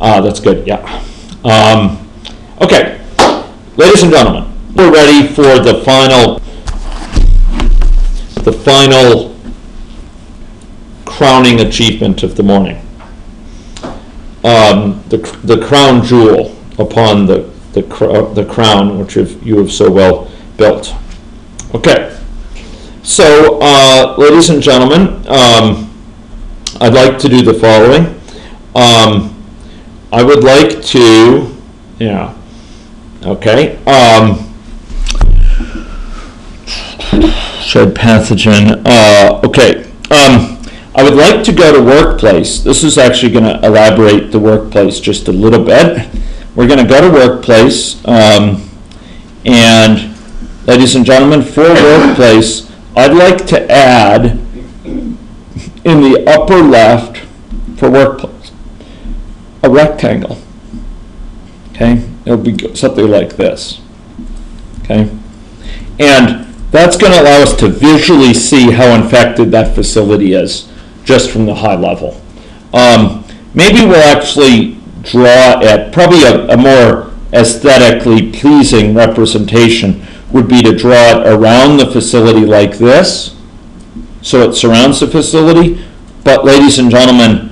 That's good, yeah. Okay, ladies and gentlemen, we're ready for the final crowning achievement of the morning. The crown jewel upon the crown which you have so well built. Okay, so ladies and gentlemen, I'd like to do the following. I would like to, shed pathogen. I would like to go to workplace. This is actually going to elaborate the workplace just a little bit. We're going to go to workplace, and ladies and gentlemen, for workplace, I'd like to add in the upper left for workplace a rectangle. Okay, it'll be something like this. Okay, and that's going to allow us to visually see how infected that facility is just from the high level. Maybe we'll actually draw it, probably a more aesthetically pleasing representation would be to draw it around the facility like this, so it surrounds the facility, but ladies and gentlemen,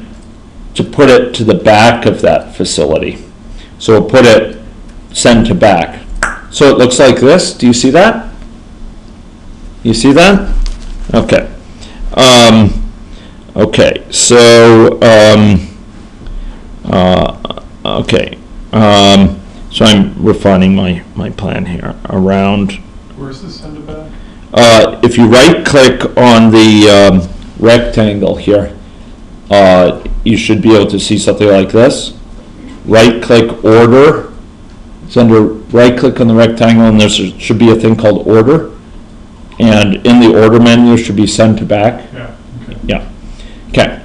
to put it to the back of that facility. So we'll put it send to back. So it looks like this. Do you see that? You see that? Okay. Okay. So so I'm refining my plan here around. Where's the send it back? If you right click on the rectangle here, you should be able to see something like this. Right click order. It's under right click on the rectangle, and there should be a thing called order. And in the order menu should be send to back. Yeah. Okay. Yeah. Okay.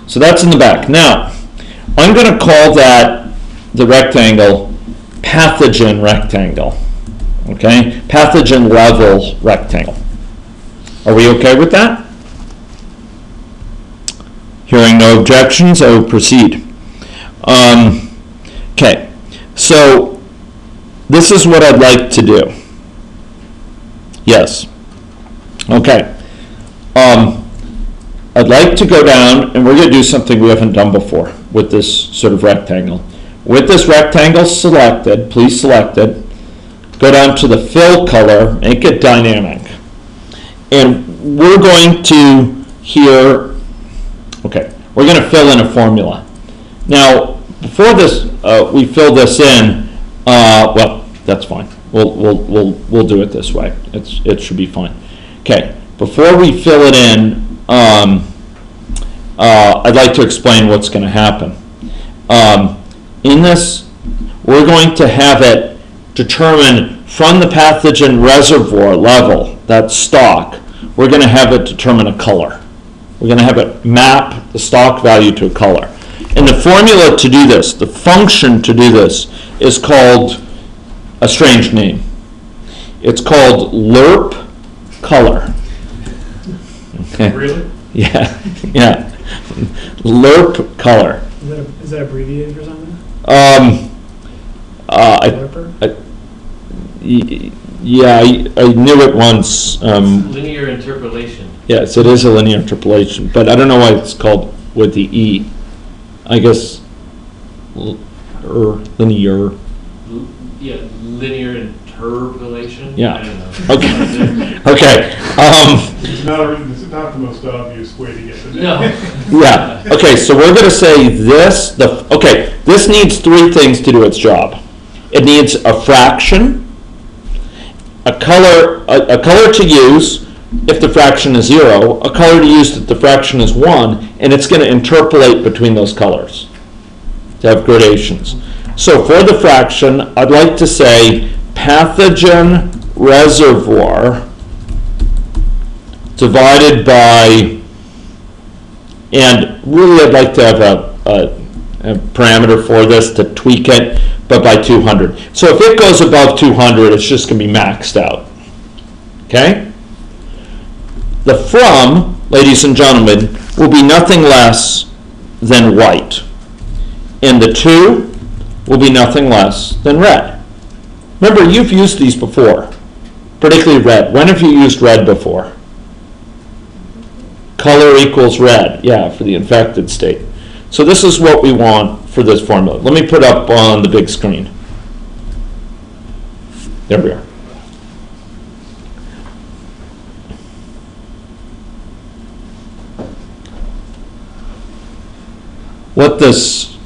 So that's in the back. Now, I'm going to call that the rectangle pathogen rectangle. Okay? Pathogen level rectangle. Are we okay with that? Hearing no objections, I will proceed. Okay. So this is what I'd like to do. Yes. Okay. I'd like to go down, and we're going to do something we haven't done before with this sort of rectangle. With this rectangle selected, please select it, go down to the fill color, make it dynamic. And we're going to here, okay, we're going to fill in a formula. Now, before this, we fill this in, well, that's fine. We'll do it this way. It should be fine. Okay, before we fill it in, I'd like to explain what's going to happen. In this, we're going to have it determine from the pathogen reservoir level, that stock, we're going to have it determine a color. We're going to have it map the stock value to a color. And the formula to do this, the function to do this, is called a strange name. It's called lerp color. Okay. Really? Yeah, yeah. Lerp color. Is that abbreviated or something? Yeah, I knew it once. Linear interpolation. Yes, it is a linear interpolation, but I don't know why it's called with the E. I guess linear. Yeah, linear interpolation. Yeah. I don't know. Okay. Okay. It's not the most obvious way to get to that. No. Yeah. Okay. So we're going to say this. This needs three things to do its job. It needs a fraction, a color to use if the fraction is 0, a color to use if the fraction is 1, and it's going to interpolate between those colors to have gradations. So for the fraction, I'd like to say pathogen reservoir divided by, and really I'd like to have a parameter for this to tweak it, but by 200. So if it goes above 200, it's just going to be maxed out. Okay? The from, ladies and gentlemen, will be nothing less than white. and the 2 will be nothing less than red. Remember, you've used these before, particularly red. When have you used red before? Color equals red, yeah, for the infected state. So this is what we want for this formula. Let me put up on the big screen. There we are. What this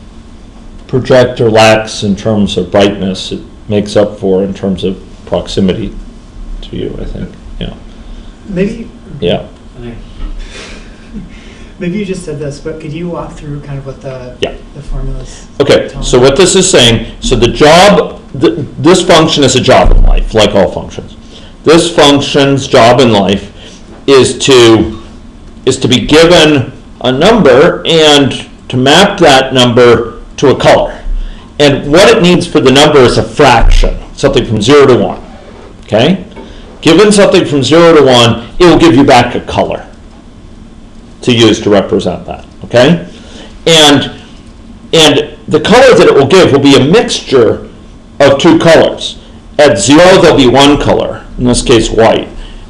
projector lacks in terms of brightness, it makes up for in terms of proximity to you, I think. Yeah. Maybe Yeah. maybe you just said this, but could you walk through kind of what the formulas? Okay, so what this is saying, so the job, this function is a job in life, like all functions. This function's job in life is to be given a number and to map that number to a color. And what it needs for the number is a fraction, something from 0 to 1. Okay? Given something from 0 to 1, it will give you back a color to use to represent that. Okay? And the color that it will give will be a mixture of 2 colors. At 0, there'll be 1 color, in this case white.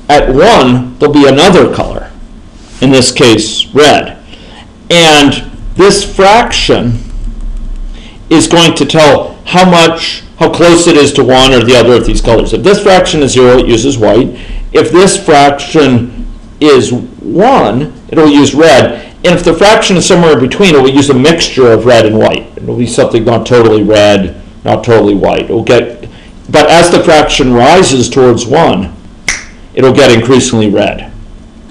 At 1, there'll be another color, in this case red. And this fraction is going to tell how close it is to one or the other of these colors. If this fraction is 0, it uses white. If this fraction is 1, it'll use red. And if the fraction is somewhere in between, it will use a mixture of red and white. It'll be something not totally red, not totally white. But as the fraction rises towards 1, it'll get increasingly red.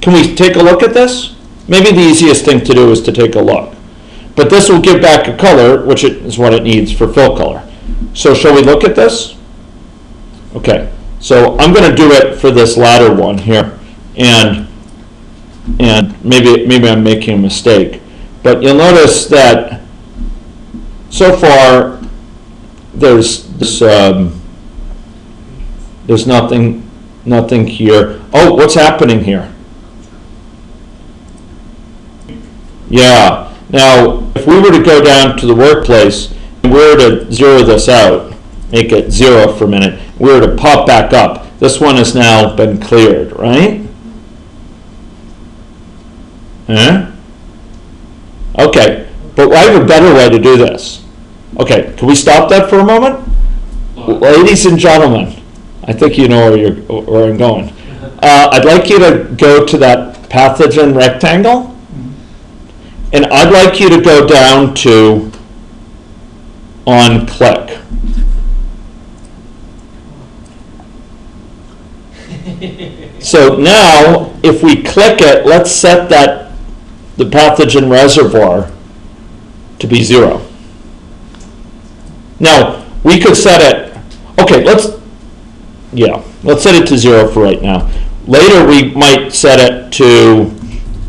Can we take a look at this? Maybe the easiest thing to do is to take a look. But this will give back a color, which is what it needs for fill color. So shall we look at this? Okay, so I'm going to do it for this latter one here, and maybe I'm making a mistake. But you'll notice that so far there's nothing here. Oh, what's happening here? Yeah. Now, if we were to go down to the workplace and we were to zero this out, make it 0 for a minute, we were to pop back up, this one has now been cleared, right? Okay, but I have a better way to do this. Okay, can we stop that for a moment? Ladies and gentlemen, I think you know where I'm going. I'd like you to go to that pathogen rectangle. And I'd like you to go down to on click. So now, if we click it, let's set the pathogen reservoir to be 0. Now, we could set it, okay, let's set it to 0 for right now. Later, we might set it to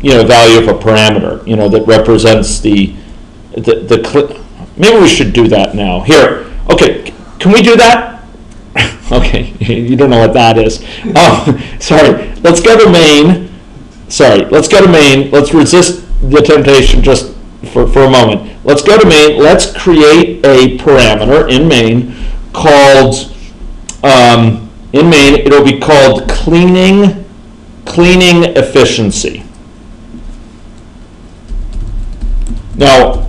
value of a parameter, that represents the maybe we should do that now. Here, okay, can we do that? Okay, you don't know what that is. Oh, sorry, let's go to main. Let's resist the temptation just for a moment. Let's go to main. Let's create a parameter in main called, it'll be called cleaning efficiency. Now,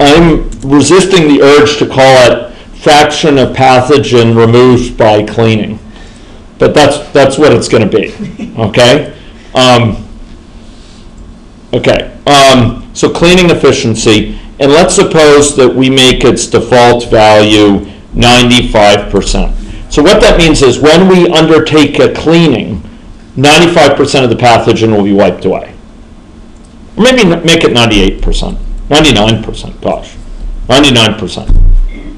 I'm resisting the urge to call it fraction of pathogen removed by cleaning, but that's what it's going to be. Okay. So cleaning efficiency, and let's suppose that we make its default value 95%. So what that means is when we undertake a cleaning, 95% of the pathogen will be wiped away. Or maybe make it 98%, 99%, gosh, 99%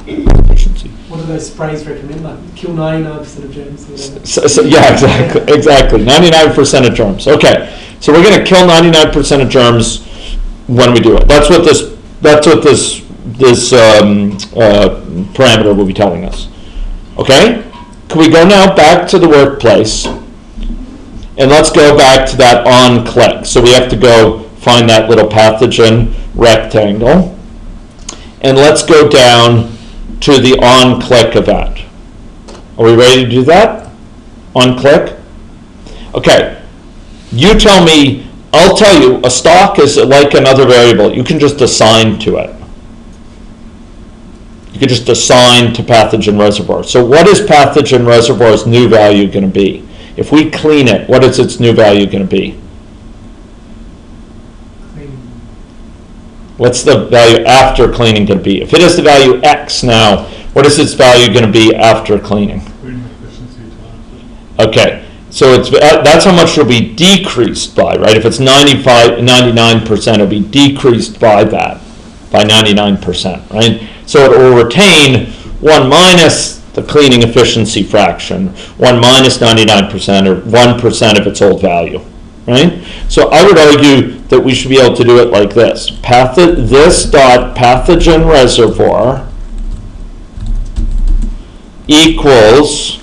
efficiency. What do those sprays recommend? Like kill 99% of germs? Yeah, exactly, 99% of germs. Okay, so we're going to kill 99% of germs when we do it. That's what this parameter will be telling us. Okay, can we go now back to the workplace, and let's go back to that on click. So we have to go find that little pathogen rectangle. and let's go down to the on-click event. Are we ready to do that? On-click? Okay, you tell me, I'll tell you, a stock is like another variable. You can just assign to it. You can just assign to pathogen reservoir. So what is pathogen reservoir's new value going to be? If we clean it, what is its new value going to be? What's the value after cleaning going to be? If it is the value X now, what is its value going to be after cleaning? Cleaning efficiency times. Okay, so that's how much it'll be decreased by, right? If it's 99%, it'll be decreased by that, by 99%, right? So it will retain 1 minus the cleaning efficiency fraction, 1 minus 99%, or 1% of its old value, right? So I would argue that we should be able to do it like this. This dot pathogen reservoir equals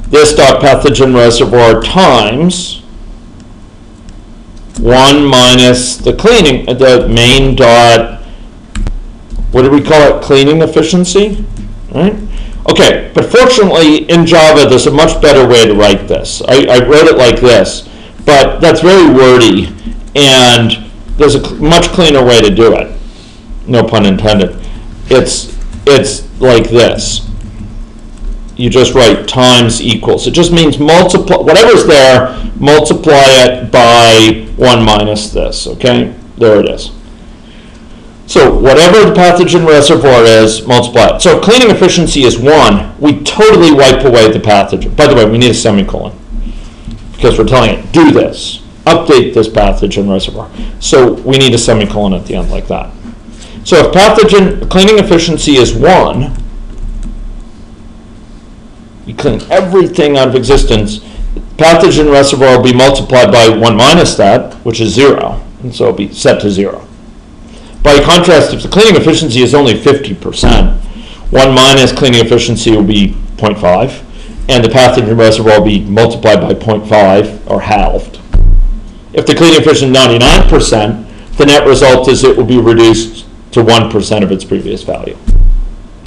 this dot pathogen reservoir times 1 minus the cleaning, the main dot, what do we call it, cleaning efficiency, right? Okay, but fortunately in Java there's a much better way to write this. I wrote it like this, but that's very wordy, and there's a much cleaner way to do it. No pun intended. It's like this. You just write times equals. It just means multiply, whatever's there, multiply it by 1 minus this, okay? There it is. So whatever the pathogen reservoir is, multiply it. So if cleaning efficiency is 1, we totally wipe away the pathogen. By the way, we need a semicolon, because we're telling it, do this, update this pathogen reservoir. So we need a semicolon at the end like that. So if cleaning efficiency is 1, we clean everything out of existence, pathogen reservoir will be multiplied by 1 minus that, which is 0, and so it'll be set to 0. By contrast, if the cleaning efficiency is only 50%, 1 minus cleaning efficiency will be 0.5, and the pathogen reservoir will be multiplied by 0.5, or halved. If the cleaning efficiency is 99%, the net result is it will be reduced to 1% of its previous value.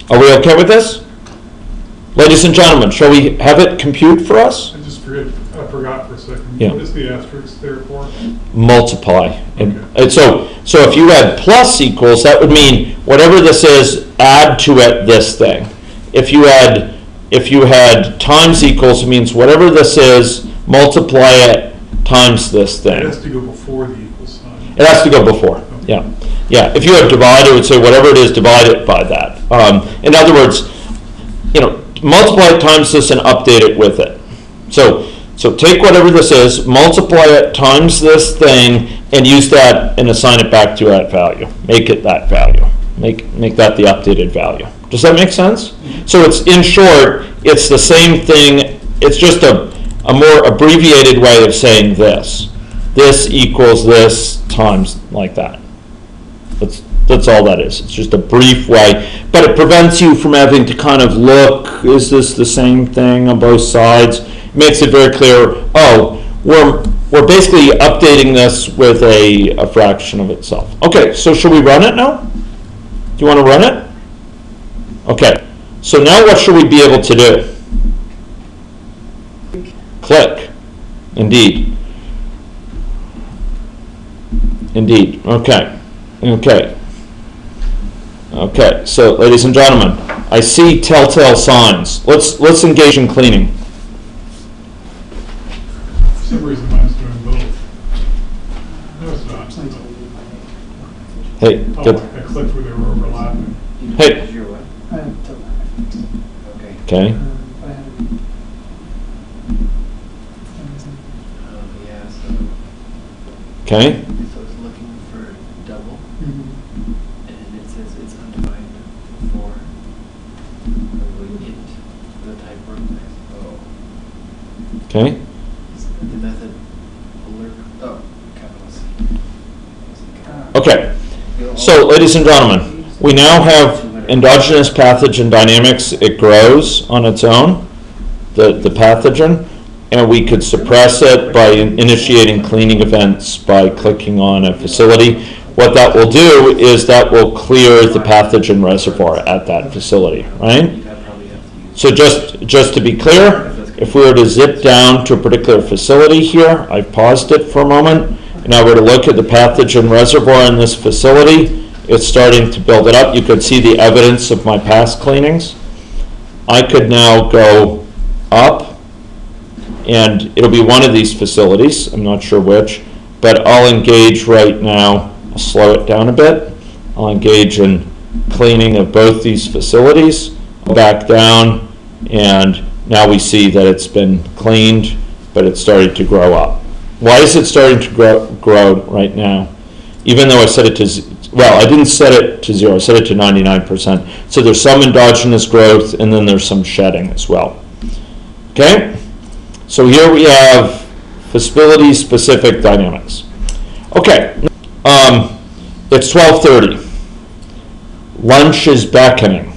Are we okay with this? Ladies and gentlemen, shall we have it compute for us? I forgot for a second. Yeah. What is the asterisk there for? Multiply. And Okay. so if you had plus equals, that would mean whatever this is, add to it this thing. If you had times equals, it means whatever this is, multiply it times this It thing. has to go before the equal sign. It has to go before. Yeah. Yeah. If you had divide, it would say whatever it is, divide it by that. In other words, multiply it times this and update it with it. So take whatever this is, multiply it times this thing, and use that and assign it back to that value. Make it that value. Make that the updated value. Does that make sense? So it's, in short, it's the same thing. It's just a more abbreviated way of saying this. This equals this times like that. That's all that is. It's just a brief way, but it prevents you from having to kind of look, is this the same thing on both sides? It makes it very clear, oh, we're basically updating this with a fraction of itself. Okay, so should we run it now? Do you want to run it? Okay, so now what should we be able to do? Click. Indeed. Indeed. Okay. Okay. Okay, so ladies and gentlemen, I see telltale signs. Let's engage in cleaning. For some reason mine's doing both. No, it's not. Hey, good. I clicked where they were overlapping. Hey. Okay. Yeah, so Okay. it's looking for double, and it says it's undefined before. We int the type workplace. Oh. Okay. The method alert. Oh, capital C. Okay. So, ladies and gentlemen, we now have endogenous pathogen dynamics. It grows on its own, the pathogen, and we could suppress it by initiating cleaning events by clicking on a facility. what that will do is that will clear the pathogen reservoir at that facility, right? I'd probably have to use. So just to be clear, if we were to zip down to a particular facility here, I've paused it for a moment, and I were to look at the pathogen reservoir in this facility, it's starting to build it up. You could see the evidence of my past cleanings. I could now go up, and it'll be one of these facilities, I'm not sure which, but I'll engage right now. I'll slow it down a bit. I'll engage in cleaning of both these facilities. Go back down, and now we see that it's been cleaned, but it's starting to grow up. Why is it starting to grow right now? Even though I set it to, well, I didn't set it to 0, I set it to 99%. So there's some endogenous growth, and then there's some shedding as well. Okay? So here we have facility-specific dynamics. Okay, it's 12:30. Lunch is beckoning.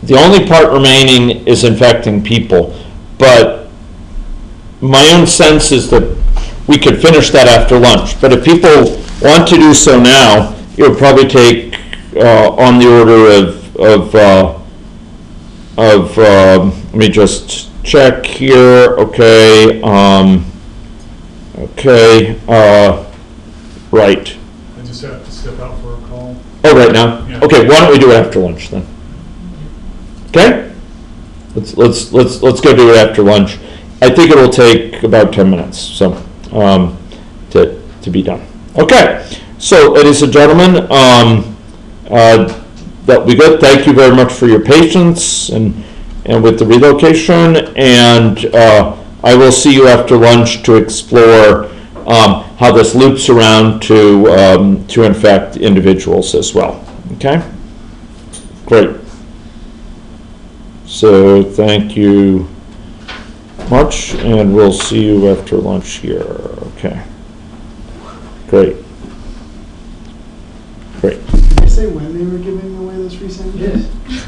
The only part remaining is infecting people, but my own sense is that we could finish that after lunch. But if people want to do so now, it would probably take on the order of let me just check here. Okay, right. I just have to step out for a call. Oh, right now. Yeah. Okay, why don't we do it after lunch then? Okay, let's go do it after lunch. I think it will take about 10 minutes, so to be done. Okay, so ladies and gentlemen, that'll be good. Thank you very much for your patience and with the relocation, and I will see you after lunch to explore how this loops around to infect individuals as well. Okay, great. So thank you much, and we'll see you after lunch here. Okay, great. Did you say when they were giving away those free sandwiches? Yes.